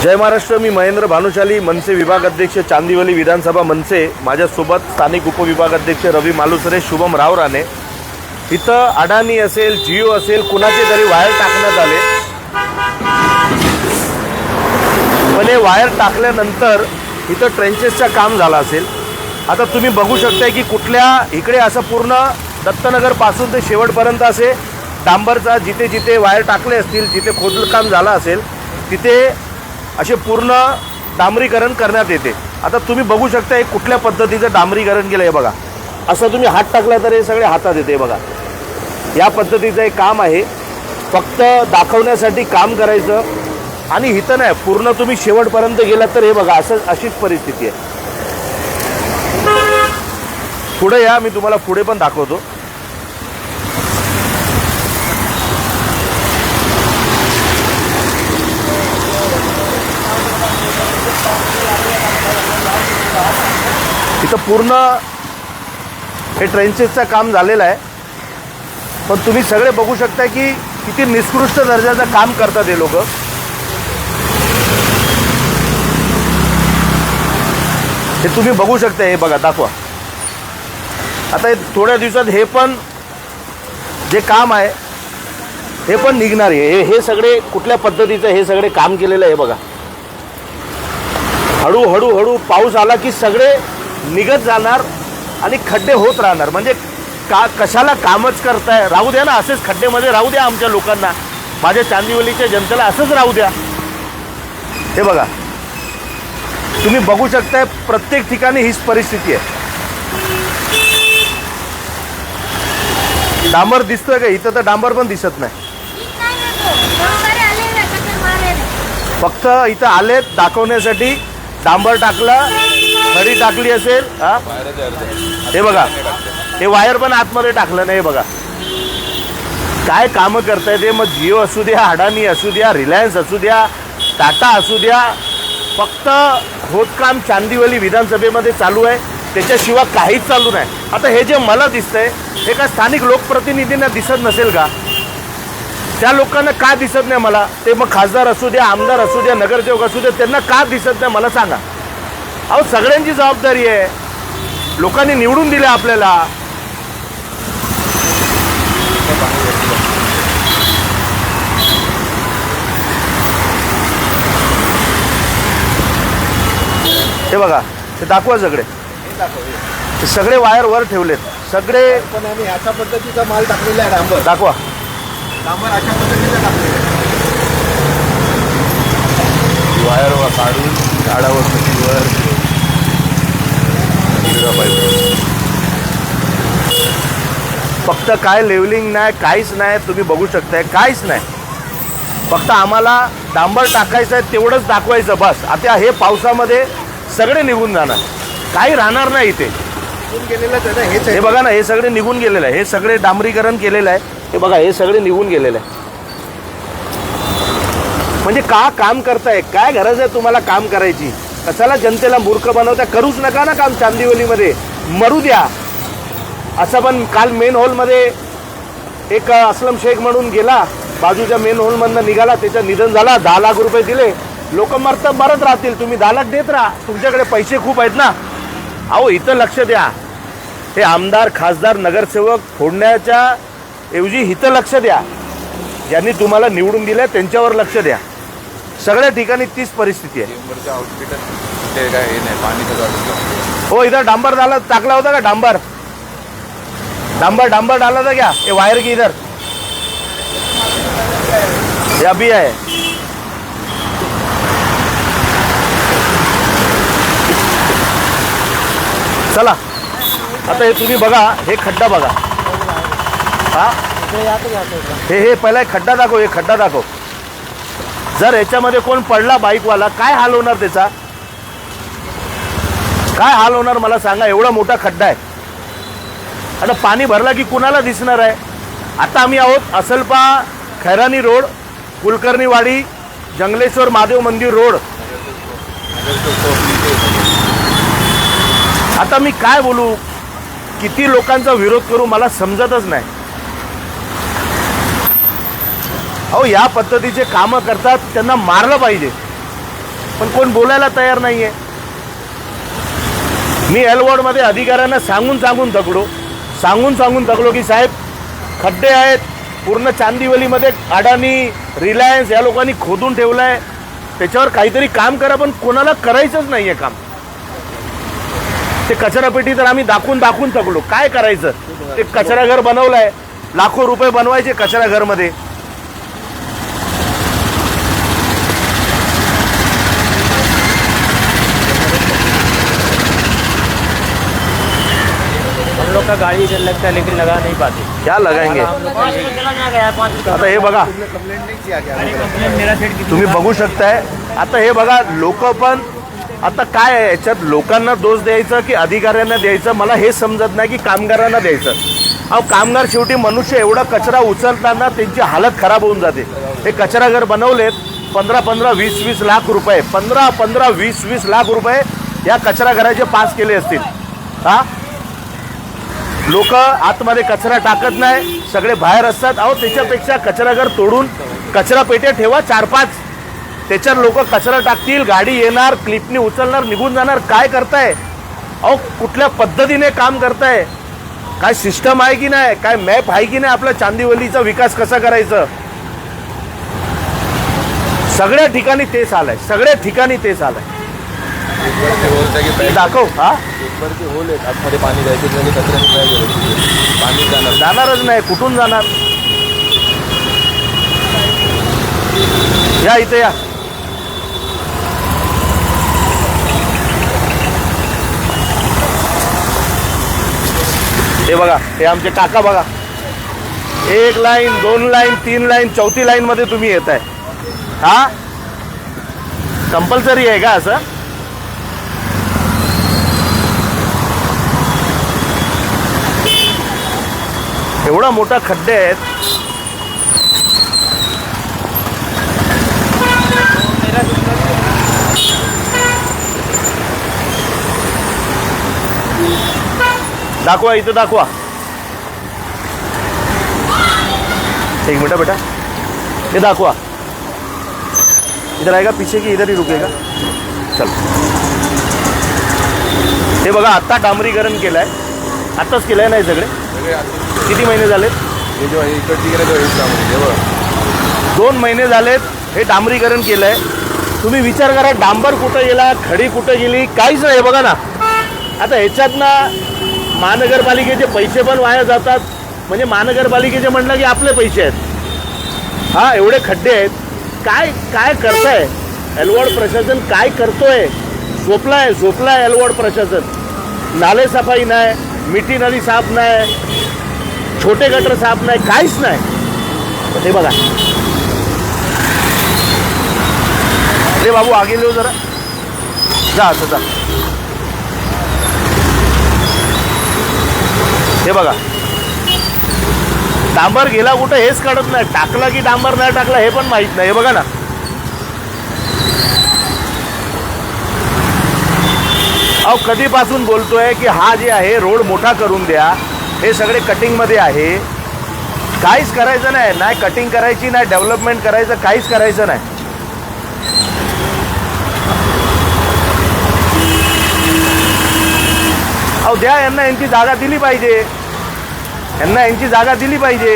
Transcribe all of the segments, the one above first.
जय महाराष्ट्र। मी महेंद्र भानुशाली, मनसे विभाग अध्यक्ष, चांदिवली विधानसभा मनसे। माझ्यासोबत स्थानिक उपविभागाध्यक्ष रवी मालुसरे, शुभम राव राणे। इथं अडाणी असेल, जिओ असेल, कुणाचे तरी वायर टाकण्यात आले, पण हे वायर टाकल्यानंतर इथं ट्रेंचेसचं काम झालं असेल। आता तुम्ही बघू शकताय की कुठल्या इकडे असं पूर्ण दत्तनगर पासून ते शेवटपर्यंत असे डांबरचा जिथे जिथे वायर टाकले असतील, जिथे खोदकाम झालं असेल तिथे असे पूर्ण डांबरीकरण करण्यात येते। आता तुम्ही बघू शकता हे कुठल्या पद्धतीचं डांबरीकरण केलं आहे बघा। असं तुम्ही हात टाकला तर हे सगळे हातात येते बघा। या पद्धतीचं एक काम आहे, फक्त दाखवण्यासाठी काम करायचं आणि इथं नाही, पूर्ण तुम्ही शेवटपर्यंत गेलात तर हे बघा अशीच परिस्थिती आहे। पुढे या, मी तुम्हाला पुढे पण दाखवतो। इथं पूर्ण हे ट्रेंचेसचं काम झालेलं आहे, पण तुम्ही सगळे बघू शकता की किती निकृष्ट दर्जाचं काम करतात हे लोक। हे तुम्ही बघू शकता, हे बघा, दाखवा। आता हे थोड्या दिवसात हे पण जे काम आहे हे पण निघणार आहे। हे सगळे कुठल्या पद्धतीचं हे सगळे काम केलेलं आहे बघा। हळूहळू पाऊस आला की सगळे निघत जाणार आणि खड्डे होत राहणार। म्हणजे कशाला कामच करताय, राहू द्या ना, असेच खड्डेमध्ये राहू द्या। आमच्या लोकांना, माझ्या चांदिवलीच्या जनतेला असंच राहू द्या। हे बघा, तुम्ही बघू शकताय प्रत्येक ठिकाणी हीच परिस्थिती आहे। डांबर दिसतोय का? इथं तर डांबर पण दिसत नाही, फक्त इथं आलेत दाखवण्यासाठी। डांबर टाकला, खडी टाकली असेल, हे बघा, हे वायर पण आतमध्ये टाकलं नाही। हे बघा काय कामं करताय ते। मग जिओ असू द्या, अडाणी असू द्या, रिलायन्स असू द्या, टाटा असू द्या, फक्त खोदकाम चांदिवली विधानसभेमध्ये चालू आहे, त्याच्याशिवाय काहीच चालू नाही। आता हे जे मला दिसतंय हे का स्थानिक लोकप्रतिनिधींना दिसत नसेल का? त्या लोकांना का दिसत नाही मला? ते मग खासदार असू द्या, आमदार असू द्या, नगरसेवक असू द्या, त्यांना का दिसत नाही मला सांगा। अहो, सगळ्यांची जबाबदारी आहे, लोकांनी निवडून दिले आपल्याला। हे बघा, हे दाखवा सगळे, हे सगळे वायर वर ठेवलेत सगळे। पण आम्ही अशा पद्धतीचा माल टाकलेला आहे, डांबर दाखवा, डांबर अशा पद्धतीचा टाकलेला आहे। वायर वर काढून झाडावर वर पाहिजे। फक्त काय लेवलिंग नाही, काहीच नाही, तुम्ही बघू शकताय, काहीच नाही। फक्त आम्हाला डांबर टाकायचं आहे तेवढंच दाखवायचं बस। आता हे पावसामध्ये सगळे निघून जाणार, काही राहणार नाही इथे। हे बघा ना, हे सगळे निघून गेलेलं आहे, हे सगळे डांबरीकरण केलेलं आहे। हे बघा, हे सगळे निघून गेलेलं आहे। म्हणजे का काम करताय? काय गरज आहे तुम्हाला काम करायची? कशाला जनतेला मूर्ख बनवता? करूच नका ना काम चांदिवलीमध्ये, मरू द्या। असं पण काल मेन हॉलमध्ये एक असलम शेख म्हणून गेला, बाजूच्या मेन हॉलमधनं निघाला, त्याचं निधन झाला। 10 लाख रुपये दिले, लोक मरत राहतील, तुम्ही 10 लाख देत राहा, तुमच्याकडे पैसे खूप आहेत ना। अहो, इथं लक्ष द्या। हे आमदार, खासदार, नगरसेवक फोडण्याच्या ऐवजी इथं लक्ष द्या। ज्यांनी तुम्हाला निवडून दिलं त्यांच्यावर लक्ष द्या। सगळ्या ठिकाणी तीच परिस्थिती आहे। हो, इधर डांबर टाकला होता का? डांबर डाला था क्या? ये वायर की इधर ये अभी है। चला, आता हे तुम्ही बघा, हे खड्डा बघा। हा, हे पहिला खड्डा दाखव, हे खड्डा दाखव। जर याच्यामध्ये कोण पडला बाईकवाला, काय हाल होणार त्याचा? काय हाल होणार मला सांगा? एवढा मोठा खड्डा आहे, आता पाणी भरला की कुणाला दिसणार आहे? आता आम्ही आहोत असलपा खैरानी रोड, कुलकर्णीवाडी, जंगलेश्वर महादेव मंदिर रोड। आता मी काय बोलू, किती लोकांचा विरोध करू, मला समजतच नाही। अहो या पद्धतीचे कामं करतात त्यांना मारलं पाहिजे। पण कोण बोलायला तयार नाहीये. मी एल वॉर्डमध्ये अधिकाऱ्यांना सांगून थकलो की साहेब खड्डे आहेत पूर्ण चांदिवलीमध्ये, अडाणी रिलायन्स या लोकांनी खोदून ठेवलाय, त्याच्यावर काहीतरी काम करा. पण कोणाला करायचंच नाहीये काम. ते कचरापेटी तर आम्ही दाखवून थकलो. काय करायचं? ते कचरा घर बनवलंय, लाखो रुपये बनवायचे कचरा घरमध्ये. हम लोग का गाड़ी इधर लगता है लेकिन लगा नहीं पाते. क्या लगाएंगे? आता हे बघा, कंप्लेंट नहीं किया गया. मेरा सेट तुम्ही बघू शकताय. आता हे बघा, लोक पण आता काय आहे याच्यात, लोकांना दोष द्यायचं की अधिकाऱ्यांना द्यायचं मला हे समजत नाही, की कामगारांना द्यायचं. अहो कामगार शेवटी मनुष्य, एवढा कचरा उचलताना त्यांची हालत खराब होऊन जाते. हे कचरा घर बनवलेत 15-15, 20-20 लाख रुपये, 15-15, 20-20 लाख रुपये या कचरा घराचे पास केले असतील. हा, लोक आतमध्ये कचरा टाकत नाही, सगळे बाहेर असतात. अहो त्याच्यापेक्षा कचरा घर तोडून कचरा पेट्या ठेवा 4-5, त्याच्यात लोक कचरा टाकतील, गाडी येणार, क्लिपनी उचलणार, निघून जाणार. काय करताय? अहो कुठल्या पद्धतीने काम करताय? काय सिस्टम आहे की नाही? काय मॅप आहे की नाही? आपल्या चांदिवलीचा विकास कसा करायचा? सगळ्या ठिकाणी तेच आलंय, सगळ्या ठिकाणी तेच आलंय. दाखव. हा, होल आहे आतमध्ये पाणी जायचं म्हणजे कचरा पाणी जाणारच नाही. कुठून जाणार? या इथे या. हे बघा, हे आमचे काका बघा, 1 लाईन 2 लाईन 3 लाईन 4थी लाईन मध्ये तुम्ही येत आहे. हा कंपल्सरी आहे का असं? एवढा मोठा खड्डे आहेत. दाखवा, इथं दाखवा. एक मिनट बेटा, ये दाखवा. इधर आएगा पीछे की इधर ही रुकेगा. चल, हे बघा, आता डांबरीकरण केलंय, आताच केलंय नाही सगळे. किती महिने झालेत? हे जो आहे इकडची गेले 2 महिने झालेत हे डांबरीकरण केलंय. तुम्ही विचार करा, डांबर कुठं गेला, खडी कुठं गेली, काहीच नाही. बघा ना, आता ह्याच्यात ना महानगरपालिकेचे पैसे पण वाया जातात. म्हणजे महानगरपालिकेचे म्हटलं की आपले पैसे आहेत. हा, एवढे खड्डे आहेत. काय काय करताय एलवॉर्ड प्रशासन? काय करतोय? झोपलाय एलवॉर्ड प्रशासन. नाले सफाई नाही, मिठी नदी साफ नाही, छोटे गटर साफ नाही, काहीच नाही. हे बघा, अरे बाबू आगे लो जरा, जा असं जा. हे बघा, डांबर गेला कुठं हेच कळत नाही. टाकला की डांबर नाही टाकला हे पण माहित नाही. हे बघा ना, अहो कधीपासून बोलतोय की हा जे आहे रोड मोठा करून द्या. हे सगळे कटिंगमध्ये आहे. काहीच करायचं नाही. नाही कटिंग करायची, नाही डेव्हलपमेंट करायचं, काहीच करायचं नाही. अहो द्या यांना, यांची जागा दिली पाहिजे. यांना यांची जागा दिली पाहिजे.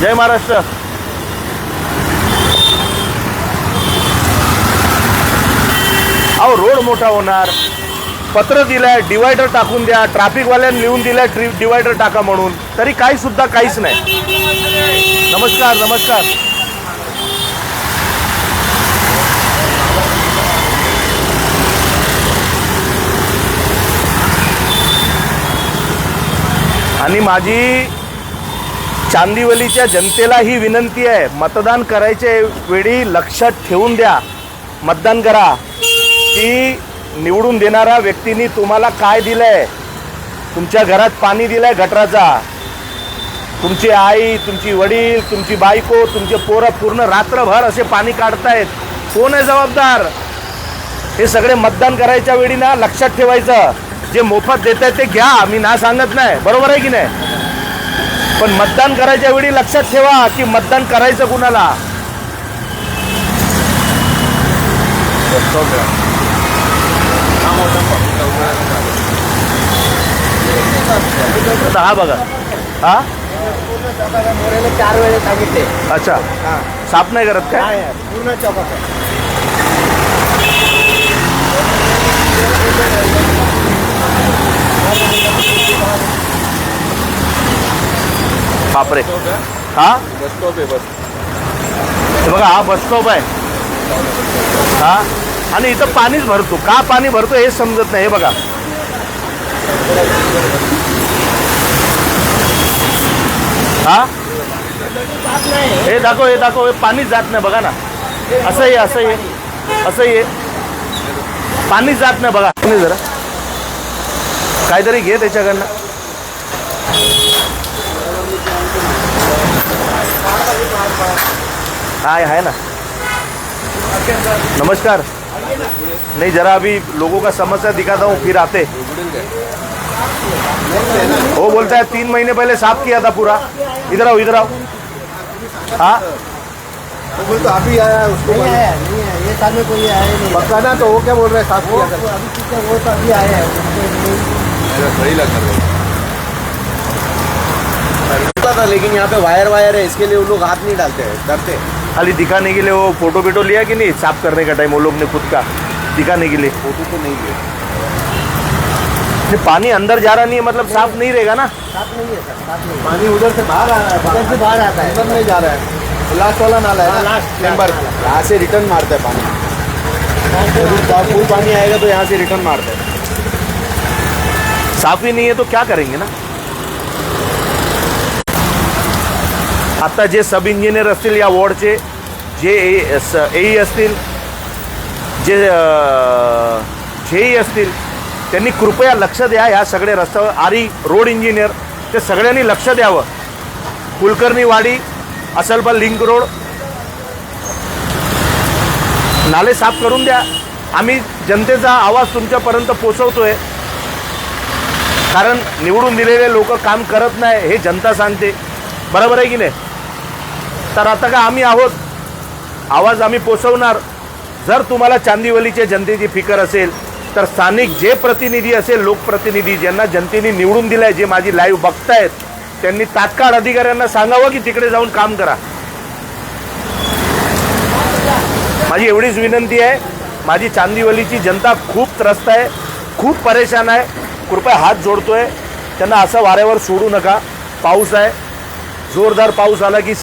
जय महाराष्ट्र. अहो रोड मोठा होणार, पत्र दिलंय डिवायडर टाकून द्या, ट्रॅफिकवाल्यांनी लिहून दिलंय डिवायडर टाका म्हणून, तरी काही सुद्धा काहीच नाही. नमस्कार नमस्कार. आणि माझी चांदिवलीच्या जनतेला ही विनंती आहे, मतदान करायच्या वेळी लक्षात ठेवून द्या. मतदान करा की निवडून देणाऱ्या व्यक्तींनी तुम्हाला काय दिलंय. तुमच्या घरात पाणी दिलंय गटराचा. तुमची आई, तुमची वडील, तुमची बायको, तुमचे पोरं पूर्ण रात्रभर असे पाणी काढतायत. कोण आहे जबाबदार? हे सगळे मतदान करायच्या वेळी ना लक्षात ठेवायचं. जे मोफत देत आहेत ते घ्या, मी ना सांगत नाही, बरोबर आहे की नाही. पण मतदान करायच्या वेळी लक्षात ठेवा की मतदान करायचं कुणाला. बस स्टॉप आहे हा मोठा आता हा बघा हा मोरेला 4 वेळेस सांगितले. अच्छा हा साफ नाही करत काय काय आहे? पूर्ण चौकात आहे. बापरे स्टॉप आहे हा बस स्टॉप आहे बस हे बघा हा बस स्टॉप आहे हा आणि इथं पाणीच भरतो का पाणी भरतो हेच समजत नाही हे बघा हा हे दाखव हे पाणीच जात नाही बघा ना असं आहे पाणीच जात नाही बघा नाही जरा काहीतरी घे त्याच्याकडनं हाँ है ना नमस्कार नहीं जरा अभी लोगों का समस्या दिखाता हूँ फिर आते वो बोलता है 3 महीने पहले साफ किया था पूरा इधर आओ हाँ वो बोल तो अभी आया है, उसको नहीं आया नहीं है ये साल में कोई आया नहीं पक्का ना तो वो क्या बोल रहे हैं साफ किया था अभी ठीक है वो तो अभी आया है सही लग रहा था लेकिन यहाँ पे वायर है इसके लिए वो लोग हाथ नहीं डालते हैं डरते हैं खाली दिखाने के लिए वो फोटो लिया कि नहीं साफ करने का टाइम वो लोग ने खुद का दिखाने के लिए फोटो तो नहीं है ये पानी अंदर जा रहा नहीं है मतलब साफ नहीं रहेगा ना साफ नहीं है सर साफ नहीं पानी उधर से बाहर आ रहा है उधर से बाहर आता है उधर नहीं जा रहा है लास्ट वाला नाला है लास्ट नंबर यहाँ से रिटर्न मारता है पानी फुल पानी आएगा तो यहाँ से रिटर्न मारता है साफ ही नहीं है तो क्या करेंगे ना आता जे सब इंजिनियर असतील या वॉर्डचे जे एई असतील जे जेई असतील त्यांनी कृपया लक्ष द्या ह्या सगळे रस्त्यावर आरी रोड इंजिनियर ते सगळ्यांनी लक्ष द्यावं कुलकर्णी वाडी असलपा लिंक रोड नाले साफ करून द्या आम्ही जनतेचा आवाज तुमच्यापर्यंत पोहोचवतोय कारण निवडून दिलेले लोक काम करत नाही हे जनता सांगते बरोबर आहे की नाही तर आता का आम्ही आहोत आवाज आम्ही पोचवणार जर तुम्हाला चांदिवलीच्या जनतेची फिकर असेल तर स्थानिक जे प्रतिनिधी असेल लोकप्रतिनिधी ज्यांना जनतेने निवडून दिलाय जे माझी लाईव्ह बघतायत त्यांनी तात्काळ अधिकाऱ्यांना सांगावं की तिकडे जाऊन काम करा माझी एवढीच विनंती आहे माझी चांदिवलीची जनता खूप त्रस्त आहे खूप परेशान आहे कृपया हात जोडतोय त्यांना असं वाऱ्यावर सोडू नका पाऊस आहे जोरदार पाऊस आला की